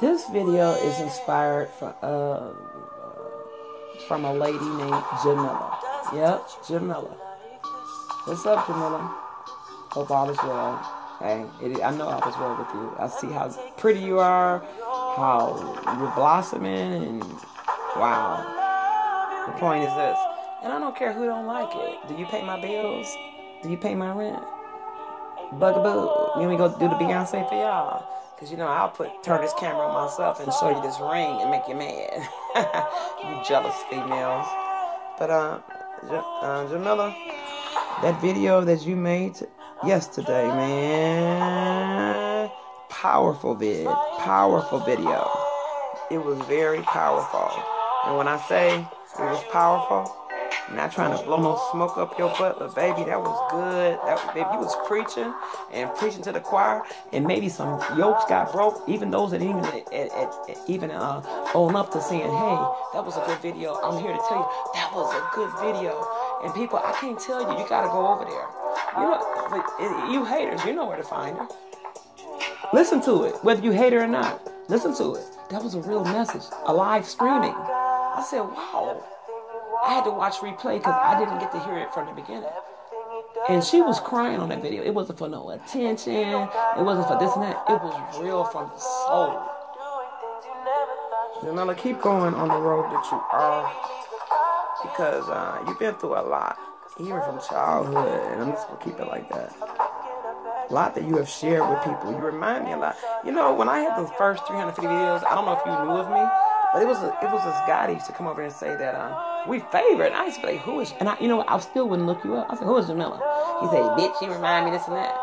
This video is inspired from a lady named Jamila. Yep, Jamila. What's up, Jamila? Hope all is well. Hey, I know all is well with you. I see how pretty you are, how you're blossoming, and wow. The point is this, and I don't care who don't like it. Do you pay my bills? Do you pay my rent? Bugaboo. You want me to go do the Beyonce for y'all? Because, you know, I'll turn this camera on myself and show you this ring and make you mad. You jealous females. But, Jamila, that video that you made yesterday, man, powerful video. It was very powerful. And when I say it was powerful, I'm not trying to blow no smoke up your butt, but baby, that was good. Baby, you was preaching to the choir, and maybe some yokes got broke. Even those that even own up to saying, "Hey, that was a good video." I'm here to tell you that was a good video. And people, I can't tell you, you gotta go over there. You know, but you haters, you know where to find her. Listen to it, whether you hate her or not. Listen to it. That was a real message, a live streaming. I said, wow. I had to watch replay because I didn't get to hear it from the beginning. And she was crying on that video. It wasn't for no attention. It wasn't for this and that. It was real from the soul. Jamila, keep going on the road that you are, because you've been through a lot, even from childhood, and I'm just going to keep it like that. A lot that you have shared with people. You remind me a lot. You know, when I had those first 350 videos, I don't know if you knew of me, but it was this guy that used to come over and say that we favored. I used to be like, who is? And I still wouldn't look you up. I said, who is Jamila? He said, bitch, you remind me this and that.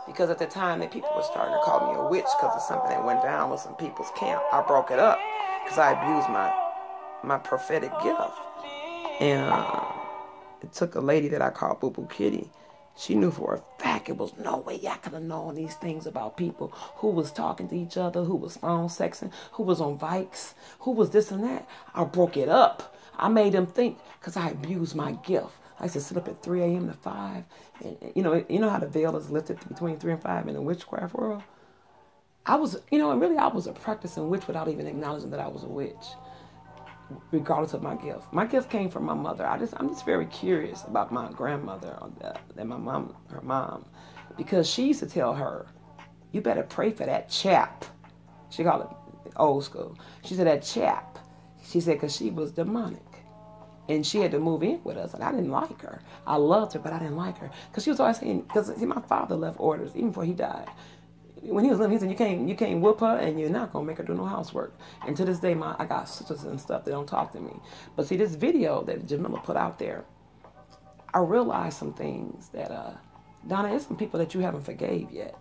Because at the time that people were starting to call me a witch because of something that went down with some people's camp. I broke it up because I abused my prophetic gift. And it took a lady that I called Boo Boo Kitty. She knew for a fact it was no way I could have known these things about people who was talking to each other, who was phone sexing, who was on bikes, who was this and that. I broke it up. I made them think because I abused my gift. I used to sit up at 3 a.m. to 5. And, you know how the veil is lifted between 3 and 5 in the witchcraft world? I was a practicing witch without even acknowledging that I was a witch, regardless of my gift. My gift came from my mother. I'm just very curious about my grandmother and her mom, because she used to tell her, you better pray for that chap. She called it old school. She said, that chap. She said, because she was demonic. And she had to move in with us, and I didn't like her. I loved her, but I didn't like her. Because she was always saying, because my father left orders, even before he died. When he was living, he said, you can't whoop her, and you're not going to make her do no housework. And to this day, I got sisters and stuff that don't talk to me. But see, this video that Jamila put out there, I realized some things that, Donna, there's some people that you haven't forgave yet.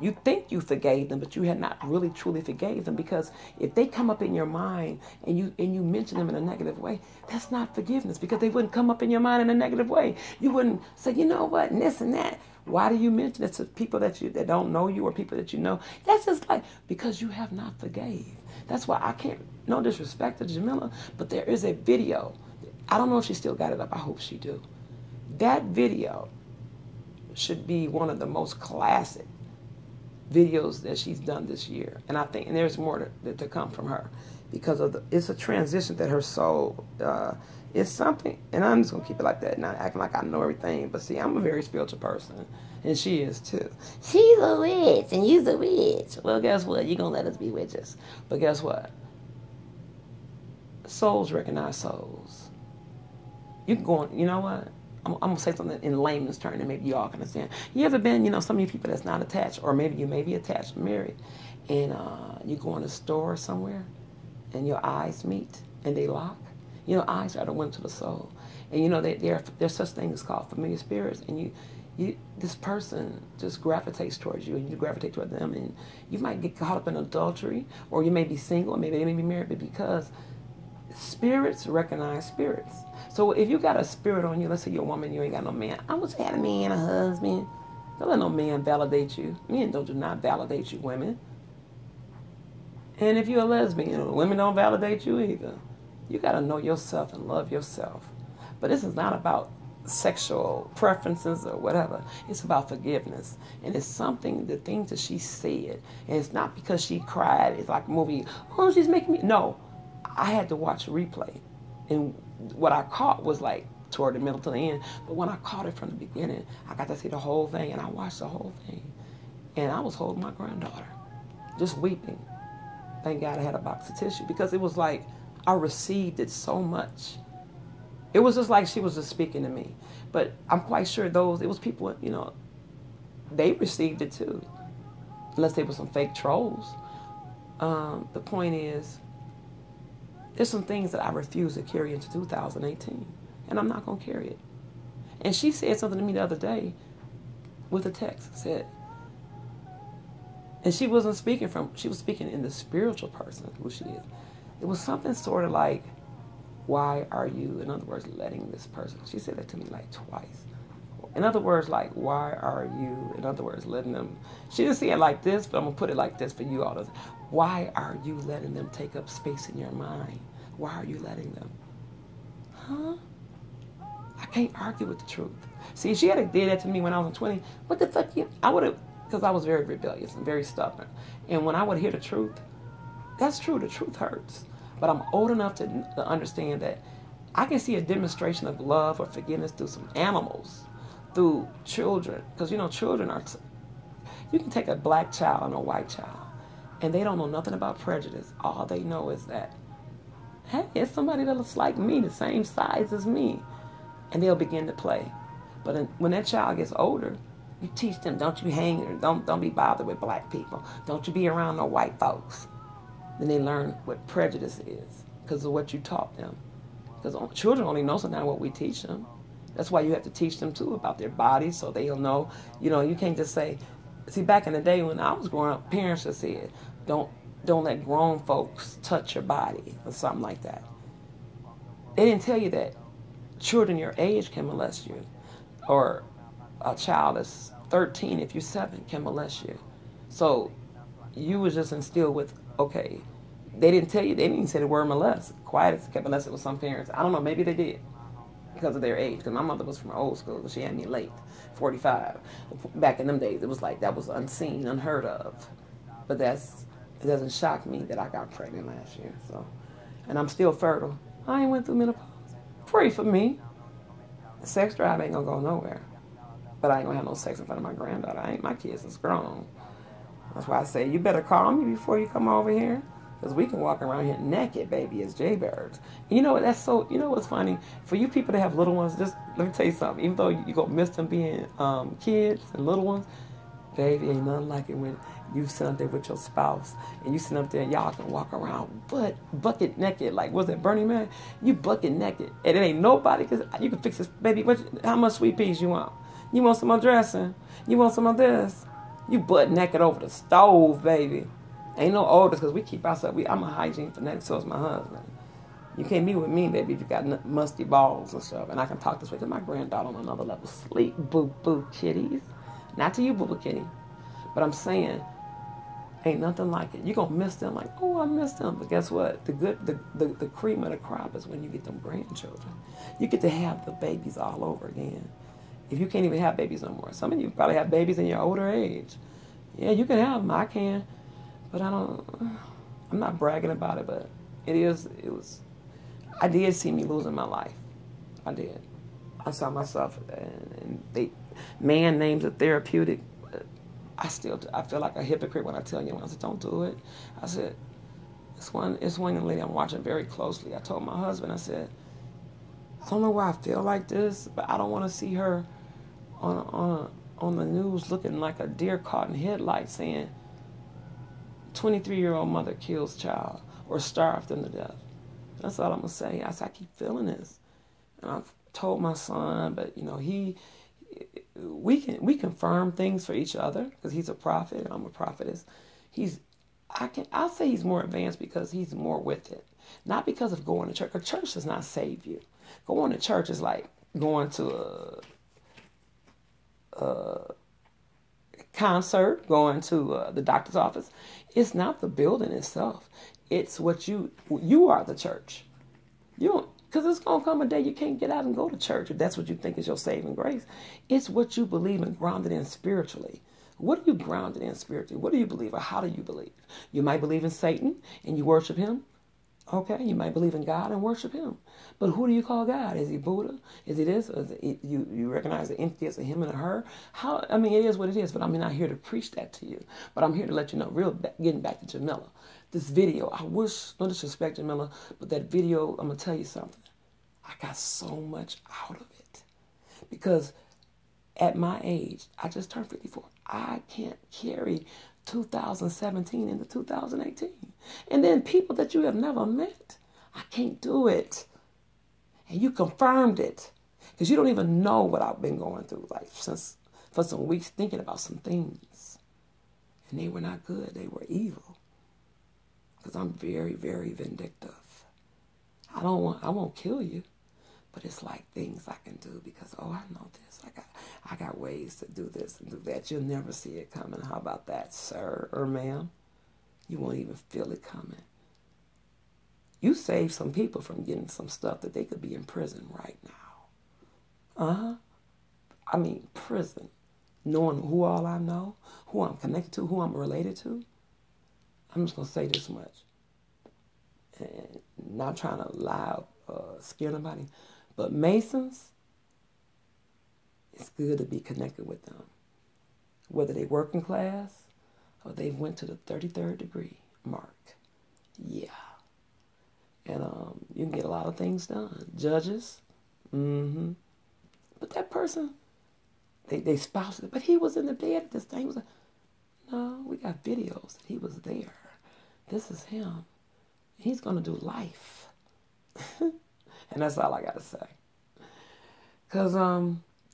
You think you forgave them, but you had not really truly forgave them, because if they come up in your mind and you mention them in a negative way, that's not forgiveness, because they wouldn't come up in your mind in a negative way. You wouldn't say, you know what, and this and that. Why do you mention it to people that don't know you or people that you know? That's just like, because you have not forgave. That's why I can't, no disrespect to Jamila, but there is a video. I don't know if she still got it up. I hope she do. That video should be one of the most classic videos that she's done this year. And I think, and there's more to come from her, because it's a transition that her soul, it's something, and I'm just going to keep it like that, not acting like I know everything. But see, I'm a very spiritual person, and she is too. She's a witch, and you's a witch. Well, guess what? You're going to let us be witches. But guess what? Souls recognize souls. You can go on, you know what? I'm going to say something in layman's terms, and maybe you all can understand. You ever been, some of you people that's not attached, or maybe you may be attached, married, and you go in a store somewhere, and your eyes meet, and they lock? Eyes are the window to the soul. And there's such things called familiar spirits, and this person just gravitates towards you, and you gravitate toward them, and you might get caught up in adultery, or you may be single, or maybe they may be married, but because spirits recognize spirits. So if you got a spirit on you, let's say you're a woman, you ain't got no man. I would say had a man, a husband. Don't let no man validate you. Men do not validate you, women. And if you're a lesbian, women don't validate you either. You got to know yourself and love yourself. But this is not about sexual preferences or whatever. It's about forgiveness. And it's something, the things that she said, and it's not because she cried. It's like a movie, oh, she's making me. No, I had to watch a replay. And what I caught was like toward the middle to the end. But when I caught it from the beginning, I got to see the whole thing, and I watched the whole thing. And I was holding my granddaughter, just weeping. Thank God I had a box of tissue, because it was like I received it so much. It was just like she was just speaking to me. But I'm quite sure it was people, they received it too. Unless they were some fake trolls. The point is, there's some things that I refuse to carry into 2018. And I'm not going to carry it. And she said something to me the other day with a text. Said, and she wasn't speaking she was speaking in the spiritual person who she is. It was something sort of like, why are you, in other words, letting this person, she said that to me like twice. In other words, like, why are you, in other words, letting them, she didn't say it like this, but I'm going to put it like this for you all. Why are you letting them take up space in your mind? Why are you letting them? Huh? I can't argue with the truth. See, if she had did that to me when I was 20, what the fuck I would have, because I was very rebellious and very stubborn. And when I would hear the truth, that's true, the truth hurts. But I'm old enough to understand that I can see a demonstration of love or forgiveness through some animals, through children. Because, children are, you can take a black child and a white child, and they don't know nothing about prejudice. All they know is that, hey, it's somebody that looks like me, the same size as me. And they'll begin to play. But when that child gets older, you teach them, don't you hang, or don't be bothered with black people. Don't you be around no white folks. Then they learn what prejudice is because of what you taught them. Because children only know sometimes what we teach them. That's why you have to teach them, too, about their bodies so they'll know. You can't just say, see, back in the day when I was growing up, parents just said, don't let grown folks touch your body or something like that. They didn't tell you that children your age can molest you, or a child that's 13, if you're 7, can molest you. So you was just instilled with, okay, they didn't tell you, they didn't even say the word molest. Quiet as kept molested with some parents. I don't know, maybe they did because of their age. Because my mother was from old school, she had me late, 45. Back in them days, it was like that was unseen, unheard of. But it doesn't shock me that I got pregnant last year. So, and I'm still fertile. I ain't went through menopause. Pray for me. The sex drive ain't gonna go nowhere. But I ain't gonna have no sex in front of my granddaughter. My kids is grown. That's why I say, you better call me before you come over here. Because we can walk around here naked, baby, as jaybirds. You know what's funny? For you people that have little ones, just let me tell you something. Even though you gonna miss them being kids and little ones, baby, ain't nothing like it when you sit up there with your spouse and you sit up there and y'all can walk around bucket naked. Like, was it Burning Man? You bucket naked. And it ain't nobody, because you can fix this, baby. How much sweet peas you want? You want some more dressing? You want some of this? You butt naked over the stove, baby. Ain't no orders, because we keep ourselves. I'm a hygiene fanatic, so is my husband. You can't be with me, baby, if you got musty balls and stuff. And I can talk this way to my granddaughter on another level. Sleep, boo-boo kitties. Not to you, boo-boo kitty. But I'm saying, ain't nothing like it. You're going to miss them like, oh, I miss them. But guess what? The cream of the crop is when you get them grandchildren. You get to have the babies all over again. If you can't even have babies no more. Some of you probably have babies in your older age. Yeah, you can have them. I can. But I'm not bragging about it, but I did see me losing my life. I did. I saw myself, and man names are therapeutic. But I feel like a hypocrite when I tell you, when I said, don't do it. I said, it's one young lady I'm watching very closely. I told my husband, I said, I don't know why I feel like this, but I don't want to see her on the news looking like a deer caught in headlights saying 23-year-old mother kills child or starved them to death. That's all I'm gonna say. I said, I keep feeling this, and I've told my son, but we confirm things for each other because he's a prophet and I'm a prophetess. I'll say he's more advanced because he's more with it, not because of going to church. A church does not save you. Going to church is like going to a concert, going to the doctor's office. It's not the building itself. It's what you are the church. Because it's going to come a day you can't get out and go to church if that's what you think is your saving grace. It's what you believe in, grounded in spiritually. What are you grounded in spiritually? What do you believe, or how do you believe? You might believe in Satan and you worship him. Okay, you might believe in God and worship him. But who do you call God? Is he Buddha? Is he this? Or is it, you recognize the entity as a him and a her? It is what it is, but I'm not here to preach that to you. But I'm here to let you know, getting back to Jamila. This video, I wish, no disrespect, Jamila, but that video, I'm going to tell you something. I got so much out of it. Because at my age, I just turned 54. I can't carry 2017 into 2018. And then people that you have never met, I can't do it. And you confirmed it. Because you don't even know what I've been going through, like, for some weeks, thinking about some things. And they were not good. They were evil. Because I'm very, very vindictive. I won't kill you. But it's like things I can do because, I know this. I got ways to do this and do that. You'll never see it coming. How about that, sir or ma'am? You won't even feel it coming. You saved some people from getting some stuff that they could be in prison right now. Prison. Knowing who all I know, who I'm connected to, who I'm related to. I'm just going to say this much. And not trying to lie scare nobody. But Masons, it's good to be connected with them. Whether they working class or they went to the 33rd degree mark. Yeah. And you can get a lot of things done. Judges. But that person, they spoused it. But he was in the bed at this thing. He was like, no, we got videos that he was there. This is him. He's going to do life. And that's all I got to say. Because,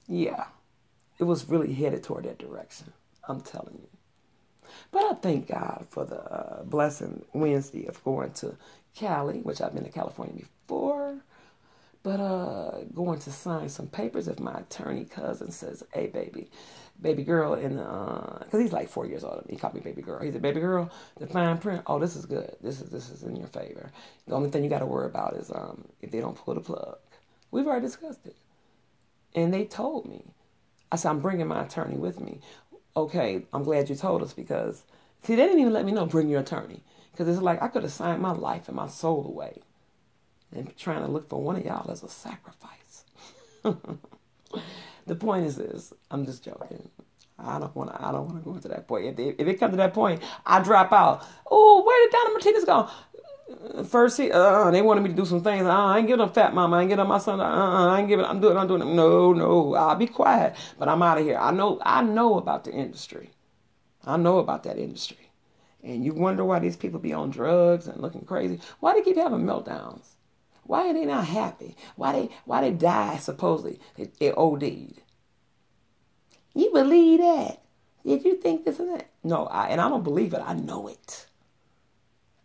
it was really headed toward that direction. I'm telling you. But I thank God for the blessing Wednesday of going to Cali, which I've been to California before. But going to sign some papers if my attorney cousin says, hey, baby girl, and because he's like 4 years older than me. He called me baby girl. He said, baby girl, the fine print, this is good. This is in your favor. The only thing you got to worry about is if they don't pull the plug. We've already discussed it. And they told me. I said, I'm bringing my attorney with me. Okay, I'm glad you told us because, see, they didn't even let me know, bring your attorney. Because it's like I could have signed my life and my soul away. And trying to look for one of y'all as a sacrifice. The point is this. I'm just joking. I don't want to go into that point. If it comes to that point, I drop out. Oh, where did Donna Martinez go? First, they wanted me to do some things. I ain't giving up fat mama. I ain't giving up my son. I ain't giving. I'm doing it. No. I'll be quiet. But I'm out of here. I know about the industry. I know about that industry. And you wonder why these people be on drugs and looking crazy. Why they keep having meltdowns? Why are they not happy? Why they die, supposedly? They OD'd. You believe that? Did you think this and that? No, and I don't believe it. I know it.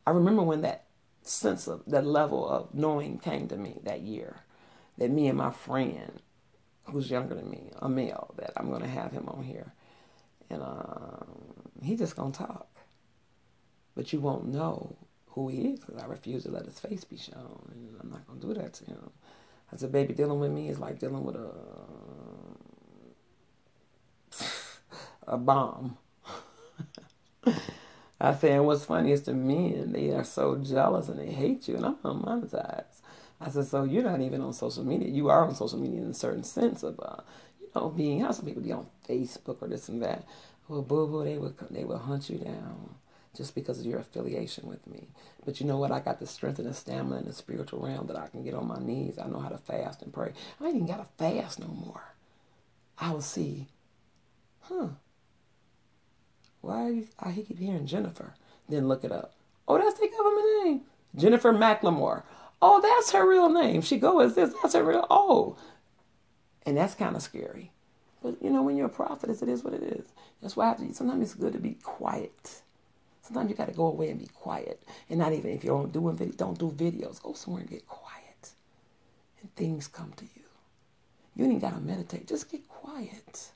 I remember when that sense of, that level of knowing came to me that year. That me and my friend, who's younger than me, a male, that I'm going to have him on here. And he's just going to talk. But you won't know who he is because I refuse to let his face be shown. And I'm not going to do that to him. I said, baby, dealing with me is like dealing with a bomb. I said, and what's funny is the men, they are so jealous and they hate you, and I'm unmonetized. I said, so you're not even on social media. You are on social media in a certain sense of, being, how some people be on Facebook or this and that. Well, boo-boo, they will hunt you down just because of your affiliation with me. But you know what? I got the strength and the stamina in the spiritual realm that I can get on my knees. I know how to fast and pray. I ain't even got to fast no more. I will see, why he keep hearing Jennifer? Then look it up. Oh, that's the government name. Jennifer McLemore. Oh, that's her real name. She go as this. That's her real. Oh. And that's kind of scary. But, when you're a prophetess, it is what it is. That's why sometimes it's good to be quiet. Sometimes you got to go away and be quiet. And not even if you're doing videos, don't do videos. Go somewhere and get quiet. And things come to you. You ain't got to meditate. Just get quiet.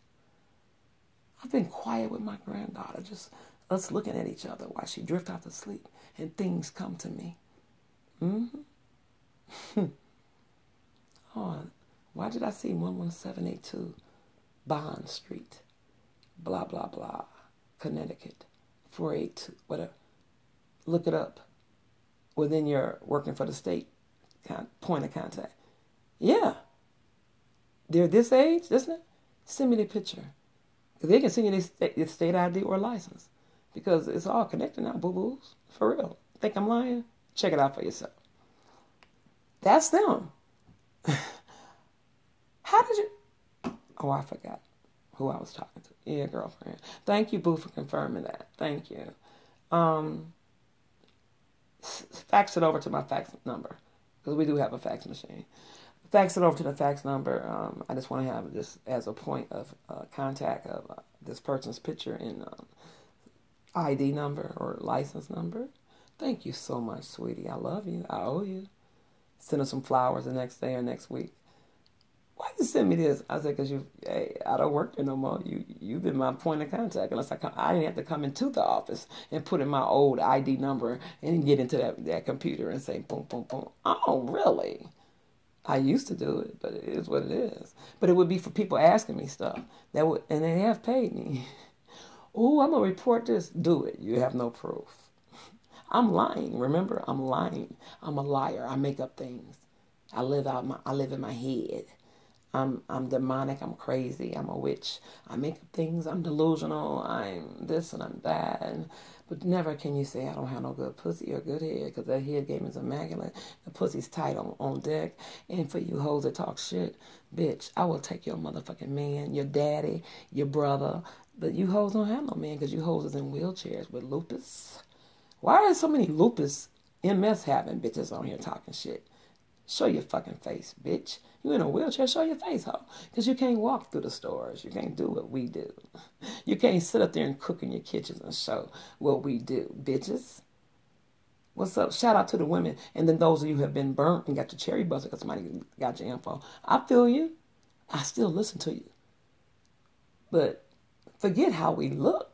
I've been quiet with my granddaughter, just us looking at each other while she drifts out to sleep, and things come to me. Oh, why did I see 11782 Bond Street, blah, blah, blah, Connecticut, 482, whatever. Look it up. Within your working for the state point of contact. Yeah. They're this age, isn't it? Send me the picture. Because they can send you their state ID or license. Because it's all connected now, boo-boos. For real. Think I'm lying? Check it out for yourself. That's them. How did you... Oh, I forgot who I was talking to. Yeah, girlfriend. Thank you, boo, for confirming that. Thank you. Fax it over to my fax number. Because we do have a fax machine. Fax it over to the fax number. I just want to have this as a point of contact of this person's picture and ID number or license number. Thank you so much, sweetie. I love you. I owe you. Send her some flowers the next day or next week. Why you send me this? I said, because I don't work there no more. You've been my point of contact. Unless I didn't have to come into the office and put in my old ID number and get into that computer and say boom, boom, boom. Oh, really? I used to do it, but it is what it is. But it would be for people asking me stuff and they have paid me. Oh, I'm gonna report this. Do it. You have no proof. I'm lying. Remember, I'm lying. I'm a liar. I make up things. I live in my head. I'm demonic. I'm crazy. I'm a witch. I make up things. I'm delusional. I'm this and I'm that. But never can you say I don't have no good pussy or good head, because that head game is immaculate. The pussy's tight on deck. And for you hoes that talk shit, bitch, I will take your motherfucking man, your daddy, your brother. But you hoes don't have no man, because you hoes is in wheelchairs with lupus. Why are so many lupus MS having bitches on here talking shit? Show your fucking face, bitch. You in a wheelchair, show your face, ho. Because you can't walk through the stores. You can't do what we do. You can't sit up there and cook in your kitchens and show what we do, bitches. What's up? Shout out to the women. And then those of you who have been burnt and got your cherry buzzed because somebody got your info. I feel you. I still listen to you. But forget how we look.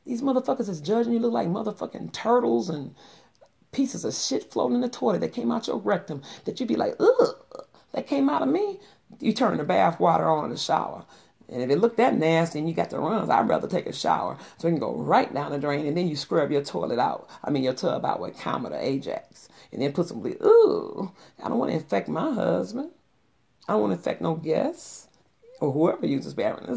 These motherfuckers is judging you look like motherfucking turtles and pieces of shit floating in the toilet that came out your rectum that you be like, ugh, that came out of me. You turn the bath water on in the shower. And if it looked that nasty and you got the runs, I'd rather take a shower so it can go right down the drain, and then you scrub your toilet out. Your tub out with Comet or Ajax. And then put some bleach. Ooh, I don't want to infect my husband. I don't want to infect no guests or whoever uses bathroom.